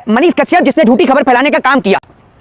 मनीष कश्यप जिसने झूठी खबर फैलाने का काम किया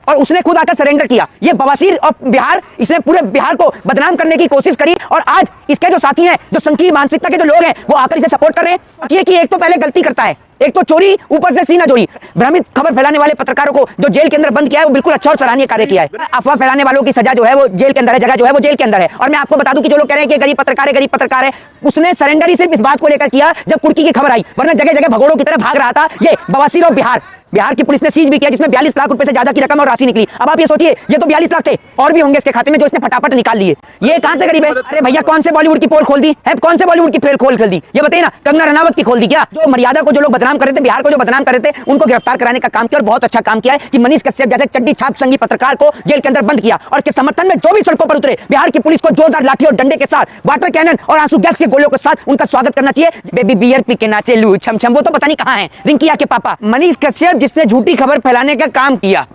और उसने खुद आकर सरेंडर किया, ये बवासीर और बिहार, इसने पूरे बिहार को बदनाम करने की कोशिश करी और आज इसके जो साथी हैं, जो संकीर्ण मानसिकता के जो लोग हैं, वो आकर इसे सपोर्ट कर रहे हैं। ये कि एक तो पहले गलती करता है, एक तो चोरी, ऊपर से सीना जोड़ी। भ्रमित खबर फैलाने वाले पत्रकारों को जो जेल के अंदर बंद किया है, वो बिल्कुल अच्छा और सराहनीय कार्य किया है। अफवाह फैलाने वालों की सजा जो है वो जेल के अंदर है, जगह जो है वो जेल के अंदर है। और मैं आपको बता दूं कि जो लोग कह रहे हैं कि गरीब पत्रकार है, उसने सरेंडर ही सिर्फ इस बात को लेकर किया जब कुर्की की खबर आई, वरना जगह जगह भगोड़ों की तरह भाग रहा था ये बवासीर और बिहार की पुलिस ने सीज भी किया, जिसमें 42 लाख रुपए से ज्यादा की रकम और राशि निकली। अब आप ये सोचिए, ये तो 42 लाख थे, और भी होंगे इसके खाते में जो इसने फटाफट निकाल लिए। ये कहां से गरीब है? अरे भैया, कौन से बॉलीवुड की पोल खोल दी है? कौन से बॉलीवुड की पोल खोल दी? ये बताइए ना, कंगना रनावत की खोल दी क्या? जो मर्यादा को जो लोग बदनाम कर रहे थे, बिहार को जो बदनाम कर रहे थे, उनको गिरफ्तार कराने का काम किया और बहुत अच्छा काम किया है कि मनीष कश्यप जैसे चड्डी छाप संगी पत्रकार को जेल के अंदर बंद किया और इसके समर्थन में जो भी सड़कों पर उतरे, बिहार की पुलिस को जोरदार लाठी और डंडे के साथ, वाटर कैनन और आंसू गैस के गोलों के साथ उनका स्वागत करना चाहिए। बेबी बियर पी के नाचे लू छम छम, वो तो पता नहीं कहां है, रिंकिया के पापा। मनीष कश्यप जिसने झूठी खबर फैलाने का काम किया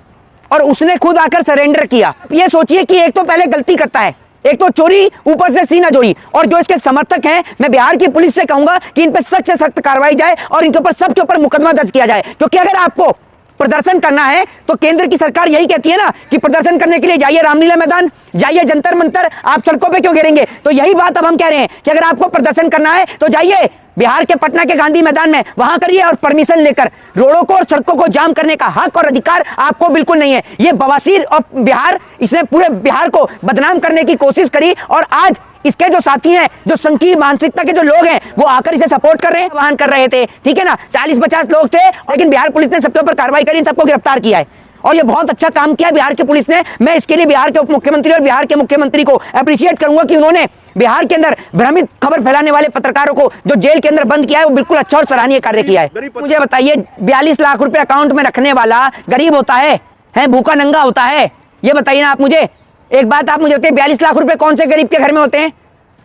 और उसने खुद आकर सरेंडर किया। ये सोचिए कि एक तो पहले गलती करता है, एक तो चोरी, ऊपर से सीना जोड़ी। और जो इसके समर्थक हैं, मैं बिहार की पुलिस से कहूंगा कि इन पर सख्त से सख्त कार्रवाई जाए और इनके ऊपर सबके ऊपर मुकदमा दर्ज किया जाए। क्योंकि अगर आपको प्रदर्शन करना है तो केंद्र की सरकार यही कहती है ना कि प्रदर्शन करने के लिए जाइए रामलीला मैदान, जाइए जंतर मंतर, आप सड़कों पे क्यों गिरेंगे? तो यही बात अब हम कह रहे हैं कि अगर आपको प्रदर्शन करना है तो जाइए बिहार के पटना के गांधी मैदान में, वहां करिए और परमिशन लेकर। रोडों को और सड़कों को जाम करने का हक और अधिकार आपको बिल्कुल नहीं है। ये बवासीर और बिहार, इसने पूरे बिहार को बदनाम करने की कोशिश करी और आज इसके जो साथी हैं, जो संकीर्ण मानसिकता के जो लोग हैं, वो आकर इसे सपोर्ट कर रहे हैं, वाहन कर रहे थे, ठीक है ना। 40-50 लोग थे, लेकिन बिहार पुलिस ने सबके ऊपर कार्रवाई करी, सबको गिरफ्तार किया है और ये बहुत अच्छा काम किया बिहार की पुलिस ने। मैं इसके लिए बिहार के उप मुख्यमंत्री और बिहार के मुख्यमंत्री को अप्रिशिएट करूंगा कि उन्होंने बिहार के अंदर भ्रमित खबर फैलाने वाले पत्रकारों को जो जेल के अंदर बंद किया है, वो बिल्कुल अच्छा और सराहनीय कार्य किया है। मुझे बताइए, 42 लाख रुपए अकाउंट में रखने वाला गरीब होता है, भूखा नंगा होता है? ये बताइए ना आप मुझे, एक बात आप मुझे बताइए, 42 लाख रुपए कौन से गरीब के घर में होते हैं?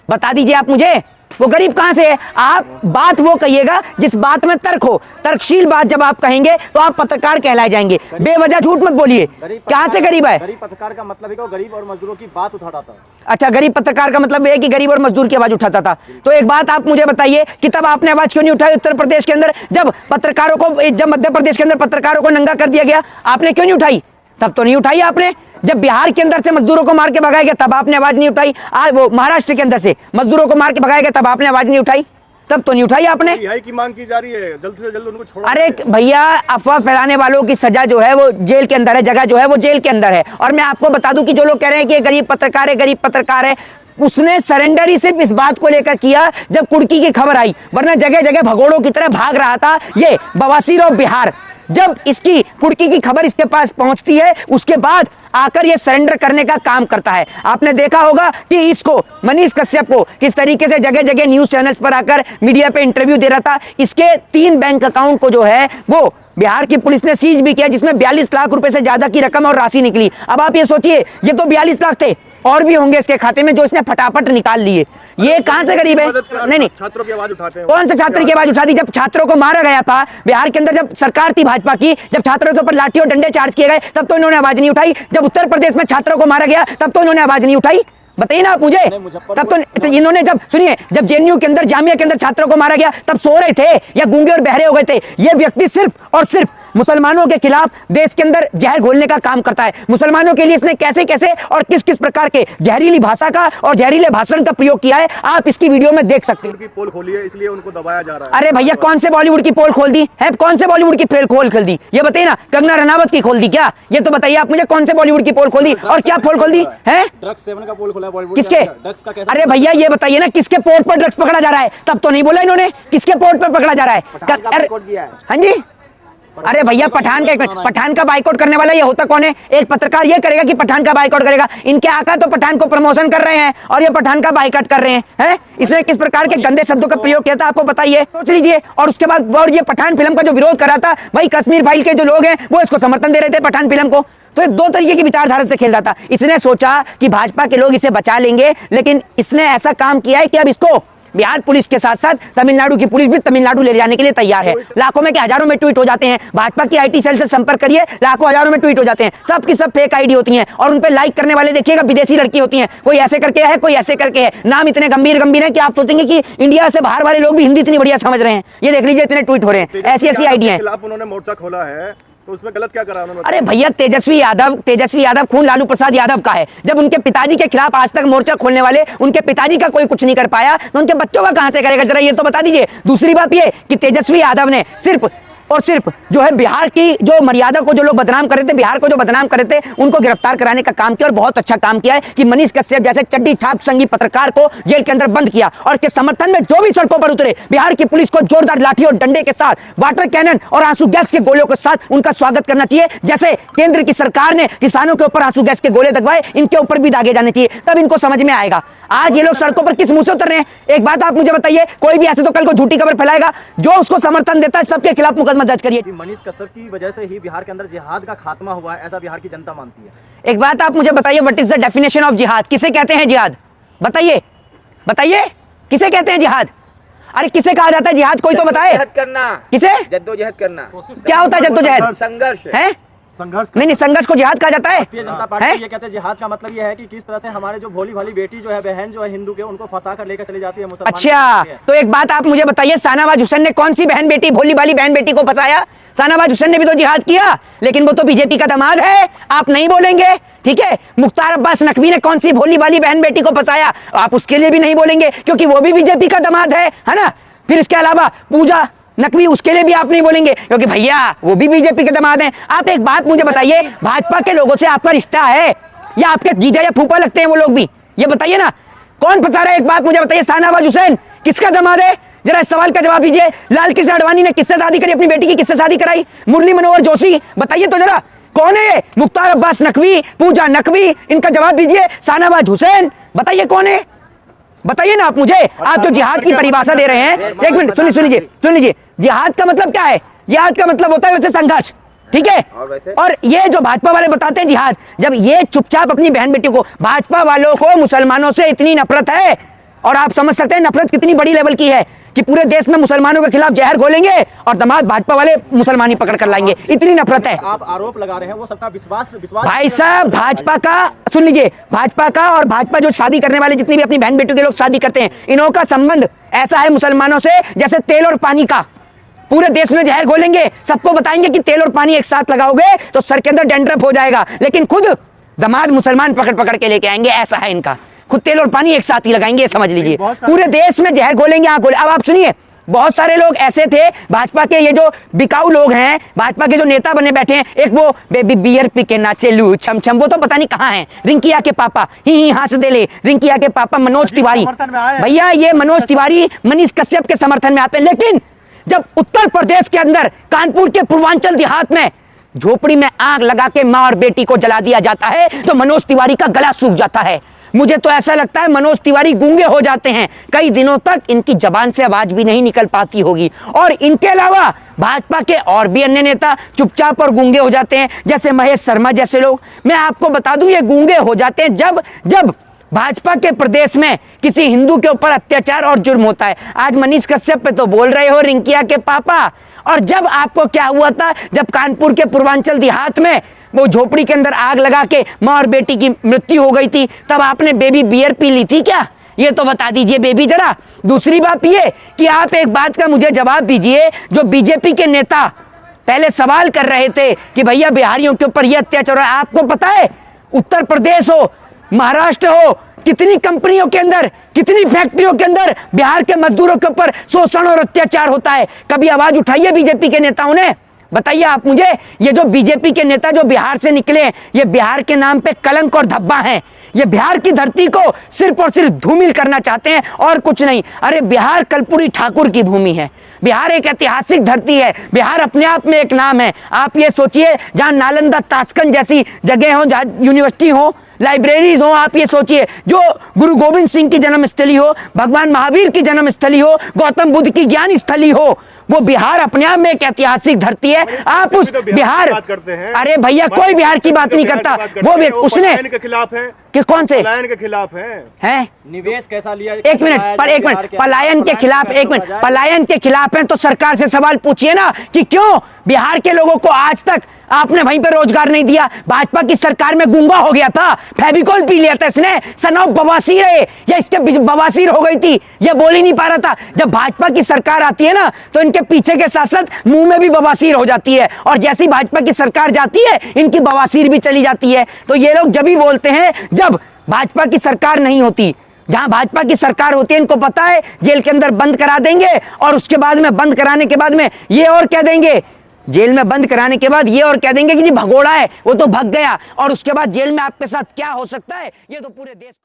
बता दीजिए आप मुझे, वो गरीब कहां से है? आप बात वो कहिएगा जिस बात में तर्क हो, तर्कशील बात जब आप कहेंगे तो आप पत्रकार कहलाए जाएंगे। बेवजह झूठ मत बोलिए। कहां से गरीब है? गरीब पत्रकार का मतलब है कि वो गरीब और मजदूरों की बात उठाता था। अच्छा, गरीब पत्रकार का मतलब है कि गरीब और मजदूर की आवाज उठाता था। तो एक बात आप मुझे बताइए कि तब आपने आवाज क्यों नहीं उठाई उत्तर प्रदेश के अंदर, जब पत्रकारों को, जब मध्य प्रदेश के अंदर पत्रकारों को नंगा कर दिया गया, आपने क्यों नहीं उठाई? तब तो नहीं उठाई आपने। जब बिहार के अंदर से मजदूरों को मार के भगाया गया, तब आपने आवाज नहीं उठाई। आज वो महाराष्ट्र के अंदर से मजदूरों को मार के भगाया गया, तब आपने आवाज नहीं उठाई। तब तो नहीं उठाई आपने। रिहाई की मांग की जा रही है, जल्द से जल्द उनको छोड़ा। अरे भैया, अफवाह फैलाने वालों की सजा जो है वो जेल के अंदर है, जगह जो है वो जेल के अंदर है। और मैं आपको बता दूं कि जो लोग कह रहे हैं कि गरीब पत्रकार है, उसने सरेंडर ही सिर्फ इस बात को लेकर किया जब कुर्की की खबर आई, वरना जगह जगह भगोड़ों की तरह भाग रहा था ये बवासीर और बिहार। जब इसकी कुर्की की खबर इसके पास पहुंचती है, उसके बाद आकर ये सरेंडर करने का काम करता है। आपने देखा होगा कि इसको, मनीष कश्यप को, किस तरीके से जगह जगह न्यूज चैनल्स पर आकर मीडिया पे इंटरव्यू दे रहा था। इसके 3 बैंक अकाउंट को जो है वो बिहार की पुलिस ने सीज भी किया, जिसमें 42 लाख रुपए से ज्यादा की रकम और राशि निकली। अब आप ये सोचिए, ये तो 42 लाख थे, और भी होंगे इसके खाते में जो इसने फटाफट निकाल लिए। ये कहां से गरीब है? नहीं, छात्रों की आवाज उठाते हैं। कौन से छात्र की आवाज उठा दी? जब छात्रों को मारा गया था बिहार के अंदर, जब सरकार थी भाजपा की, जब छात्रों के ऊपर लाठी और डंडे चार्ज किए गए, तब तो इन्होंने आवाज नहीं उठाई। जब उत्तर प्रदेश में छात्रों को मारा गया, तब तो इन्होंने आवाज नहीं उठाई। बताइए ना आप मुझे। तब तो इन्होंने, जब सुनिए, जब जेएनयू के अंदर, जामिया के अंदर छात्रों को मारा गया, तब सो रहे थे या गूंगे और बहरे हो गए थे? ये व्यक्ति सिर्फ और सिर्फ मुसलमानों के खिलाफ देश के अंदर जहर घोलने का काम करता है। मुसलमानों के लिए इसने कैसे कैसे और किस किस प्रकार के जहरीली भाषा का और जहरीले भाषण का प्रयोग किया है, आप इसकी वीडियो में देख सकते हैं। उनकी पोल खोली है, इसलिए उनको दबाया जा रहा है। अरे भैया, कौन से बॉलीवुड की पोल खोल दी है? कौन से बॉलीवुड की पोल खोल दी? ये बताइए ना, कंगना रनावत की खोल दी क्या? ये तो बताइए आप मुझे, कौन से बॉलीवुड की पोल खोल दी और क्या पोल खोल दी है? ड्रग्स सेवन का पोल खोला है बॉलीवुड। किसके? अरे भैया, ये बताइए ना, किसके पोर्ट पर ड्रग्स पकड़ा जा रहा है? तब तो नहीं बोला इन्होंने, किसके पोर्ट पर पकड़ा जा रहा है? हाँ जी। अरे भैया, पठान का बाइकआउट करने वाला ये होता कौन है? एक पत्रकार ये करेगा कि पठान का बाइकआउट करेगा। इनके आका तो पठान को प्रमोशन कर रहे हैं और ये पठान का बाइकआउट कर रहे हैं। इसने किस प्रकार के गंदे शब्दों का प्रयोग किया था, आपको बताइए, सोच लीजिए। और उसके बाद, और ये पठान फिल्म का जो विरोध कर रहा था, भाई कश्मीर फाइल के जो लोग हैं वो इसको समर्थन दे रहे थे पठान फिल्म को। तो ये 2 तरीके की विचारधारा से खेल रहा था। इसने सोचा कि भाजपा के लोग इसे बचा लेंगे, लेकिन इसने ऐसा काम किया है कि अब इसको बिहार पुलिस के साथ साथ तमिलनाडु की पुलिस भी तमिलनाडु ले जाने के लिए तैयार है। लाखों में के हजारों में ट्वीट हो जाते हैं। भाजपा की आईटी सेल से संपर्क करिए, लाखों हजारों में ट्वीट हो जाते हैं। सब की सब फेक आईडी होती हैं और उन पे लाइक करने वाले देखिएगा विदेशी लड़की होती हैं। कोई ऐसे करके है, कोई ऐसे करके है। नाम इतने गंभीर गंभीर है कि आप सोचेंगे कि इंडिया से बाहर वाले लोग भी हिंदी इतनी बढ़िया समझ रहे हैं। ये देख लीजिए इतने ट्वीट हो रहे हैं, ऐसी ऐसी आईडी है। उन्होंने मोर्चा खोला है तो उसमें गलत क्या करा उन्होंने? अरे भैया तेजस्वी यादव खून लालू प्रसाद यादव का है। जब उनके पिताजी के खिलाफ आज तक मोर्चा खोलने वाले उनके पिताजी का कोई कुछ नहीं कर पाया तो उनके बच्चों का कहां से करेगा, जरा ये तो बता दीजिए। दूसरी बात ये कि तेजस्वी यादव ने सिर्फ और सिर्फ जो है बिहार की जो मर्यादा को जो लोग बदनाम कर रहे थे, बिहार को जो बदनाम कर रहे थे, उनको गिरफ्तार कराने का काम किया और बहुत अच्छा काम किया है कि मनीष कश्यप जैसे चड्डी छाप संगी पत्रकार को जेल के अंदर बंद किया और इसके समर्थन में जो भी सड़कों पर उतरे बिहार की पुलिस को जोरदार लाठी और डंडे के साथ, वाटर कैनन और आंसू गैस के गोलों के साथ उनका स्वागत करना चाहिए। जैसे केंद्र की सरकार ने किसानों के ऊपर आंसू गैस के गोले दगवाए, इनके ऊपर भी दागे जाने चाहिए, तब इनको समझ में आएगा। आज ये लोग सड़कों पर किस मुंह से उतर रहे हैं? एक बात आप मुझे बताइए, कोई भी ऐसे तो कल को झूठी खबर फैलाएगा, जो उसको समर्थन देता है सबके खिलाफ मुकदमा दर्ज करिए। मनीष कश्यप की वजह से ही बिहार के अंदर जिहाद का खात्मा हुआ है, ऐसा बिहार की जनता मानती है। एक बात आप मुझे बताइए, what is the definition of जिहाद? किसे कहते हैं जिहाद? बताइए बताइए, किसे कहते हैं जिहाद? अरे किसे कहा जाता है जिहाद? कोई तो बताए। करना किसे? जद्दोजहद करना। क्या होता है जद्दोजहद? संघर्ष है? संघर्ष नहीं, संघर्ष को जिहाद कहा जाता है। भारतीय जनता पार्टी ये कहते हैं जिहाद का मतलब ये है कि किस तरह से हमारे जो भोली भाली बेटी जो है, बहन जो है हिंदू के, उनको फंसा कर लेकर चली जाती है मुसलमान। अच्छा, तो एक बात आप मुझे बताइए, शाहनवाज हुसैन ने कौन सी बहन बेटी, भोली भाली बहन बेटी को फंसाया? शाहनवाज हुसैन ने भी तो जिहाद किया, लेकिन वो तो बीजेपी का दामाद है, आप नहीं बोलेंगे, ठीक है। मुख्तार अब्बास नकवी ने कौन सी भोली भाली बहन बेटी को फंसाया? आप उसके लिए भी नहीं बोलेंगे क्योंकि वो भी बीजेपी का दामाद है ना। फिर इसके अलावा पूजा नकवी, उसके लिए भी आप नहीं बोलेंगे क्योंकि भैया वो भी बीजेपी के दामाद हैं। आप एक बात मुझे बताइए, भाजपा के लोगों से आपका रिश्ता है या आपके जीजा या फूफा लगते हैं वो लोग भी? ये बताइए ना, कौन फंसा रहा है? एक बात मुझे बताइए, शाहनवाज हुसैन किसका दामाद है? जरा इस सवाल का जवाब दीजिए। लाल कृष्ण आडवाणी ने किससे शादी करी? अपनी बेटी की किससे शादी कराई? मुरली मनोहर जोशी, बताइए तो जरा कौन है? मुख्तार अब्बास नकवी, पूजा नकवी, इनका जवाब दीजिए। शाहनवाज हुसैन, बताइए कौन है? बताइए ना आप मुझे। आप जो जिहाद की परिभाषा दे रहे हैं, एक मिनट सुन लीजिए, जिहाद का मतलब क्या है? जिहाद का मतलब होता है वैसे संघर्ष, ठीक है। और ये जो भाजपा वाले बताते हैं जिहाद, जब ये चुपचाप अपनी बहन बेटी को, भाजपा वालों को मुसलमानों से इतनी नफरत है, और आप समझ सकते हैं नफरत कितनी बड़ी लेवल की है कि पूरे देश में मुसलमानों के खिलाफ जहर घोलेंगे और दामाद भाजपा वाले मुसलमानी पकड़ कर लाएंगे, इतनी नफरत है। आप आरोप लगा रहे हैं, वो सबका विश्वास भाई साहब, भाजपा का सुन लीजिए, भाजपा का और भाजपा जो शादी करने वाले जितनी भी अपनी बहन बेटियों के लोग शादी करते हैं, इन्हों का संबंध ऐसा है मुसलमानों से जैसे तेल और पानी का। पूरे देश में जहर घोलेंगे, सबको बताएंगे कि तेल और पानी एक साथ लगाओगे तो सर के अंदर डैंड्रफ हो जाएगा, लेकिन खुद दामाद मुसलमान पकड़ पकड़ के लेके आएंगे, ऐसा है इनका। खुद तेल और पानी एक साथ ही लगाएंगे, समझ लीजिए। पूरे देश में जहर घोलेंगे, आंख घोले। अब आप सुनिए, बहुत सारे लोग ऐसे थे भाजपा के, ये जो बिकाऊ लोग हैं, भाजपा के जो नेता बने बैठे हैं, एक वो बेबी बियर पी के नाचे लू छम छम, वो तो पता नहीं कहाँ हैं। रिंकिया के पापा ही हंस दे ले, रिंकिया के पापा मनोज तिवारी, भैया ये मनोज तिवारी मनीष कश्यप के समर्थन में आते हैं। लेकिन जब उत्तर प्रदेश के अंदर कानपुर के पूर्वांचल देहात में झोपड़ी में आग लगा के माँ और बेटी को जला दिया जाता है तो मनोज तिवारी का गला सूख जाता है। मुझे तो ऐसा लगता है मनोज तिवारी गूंगे हो जाते हैं, कई दिनों तक इनकी जबान से आवाज भी नहीं निकल पाती होगी। और इनके अलावा भाजपा के और भी अन्य नेता चुपचाप और गूंगे हो जाते हैं, जैसे महेश शर्मा जैसे लोग। मैं आपको बता दूं, ये गूंगे हो जाते हैं जब भाजपा के प्रदेश में किसी हिंदू के ऊपर अत्याचार और जुर्म होता है। आज मनीष कश्यप पे तो बोल रहे हो रिंकिया के पापा, और जब आपको क्या हुआ था, जब कानपुर के पूर्वांचल देहात में वो झोपड़ी के अंदर आग लगा के माँ और बेटी की मृत्यु हो गई थी, तब आपने बेबी बियर पी ली थी क्या? ये तो बता दीजिए बेबी जरा। दूसरी बात ये कि आप एक बात का मुझे जवाब दीजिए, जो बीजेपी के नेता पहले सवाल कर रहे थे कि भैया बिहारियों के ऊपर यह अत्याचार है, आपको पता है उत्तर प्रदेश हो, महाराष्ट्र हो, कितनी कंपनियों के अंदर, कितनी फैक्ट्रियों के अंदर बिहार के मजदूरों के ऊपर शोषण और अत्याचार होता है? कभी आवाज उठाई है बीजेपी के नेताओं ने? बताइए आप मुझे। ये जो बीजेपी के नेता जो बिहार से निकले हैं, ये बिहार के नाम पे कलंक और धब्बा हैं। ये बिहार की धरती को सिर्फ और सिर्फ धूमिल करना चाहते हैं और कुछ नहीं। अरे बिहार कर्पूरी ठाकुर की भूमि है, बिहार एक ऐतिहासिक धरती है, बिहार अपने आप में एक नाम है। आप ये सोचिए, जहां नालंदा ताशकंद जैसी जगह हो, जहां यूनिवर्सिटी हो, लाइब्रेरीज हो, आप ये सोचिए जो गुरु गोविंद सिंह की जन्मस्थली हो, भगवान महावीर की जन्मस्थली हो, गौतम बुद्ध की ज्ञान स्थली हो, वो बिहार अपने आप में एक ऐतिहासिक धरती है। आप उस बिहार, अरे भैया कोई बिहार की बात नहीं करता, वो उसने के खिलाफ है, कि कौन से पलायन के खिलाफ हैं। निवेश कैसा लिया, एक मिनट पलायन के खिलाफ, एक मिनट पलायन के खिलाफ है तो सरकार से सवाल पूछिए ना कि क्यों बिहार के लोगों को आज तक आपने वहीं पे रोजगार नहीं दिया। भाजपा की सरकार में गूंगा हो गया था, फेविकोल पी लिया था इसने, सनौ बवासीर है या इसके बवासीर हो गई थी, ये बोल ही नहीं पा रहा था। जब भाजपा की सरकार आती है ना तो इनके पीछे के साथ साथ मुंह में भी बवासीर हो जाती है, और जैसी भाजपा की सरकार जाती है इनकी बवासीर भी चली जाती है। तो ये लोग जब भी बोलते हैं जब भाजपा की सरकार नहीं होती, जहां भाजपा की सरकार होती है इनको पता है जेल के अंदर बंद करा देंगे, और उसके बाद में बंद कराने के बाद में ये और कह देंगे, जेल में बंद कराने के बाद ये और कह देंगे कि जी भगोड़ा है वो तो भग गया, और उसके बाद जेल में आपके साथ क्या हो सकता है ये तो पूरे देश को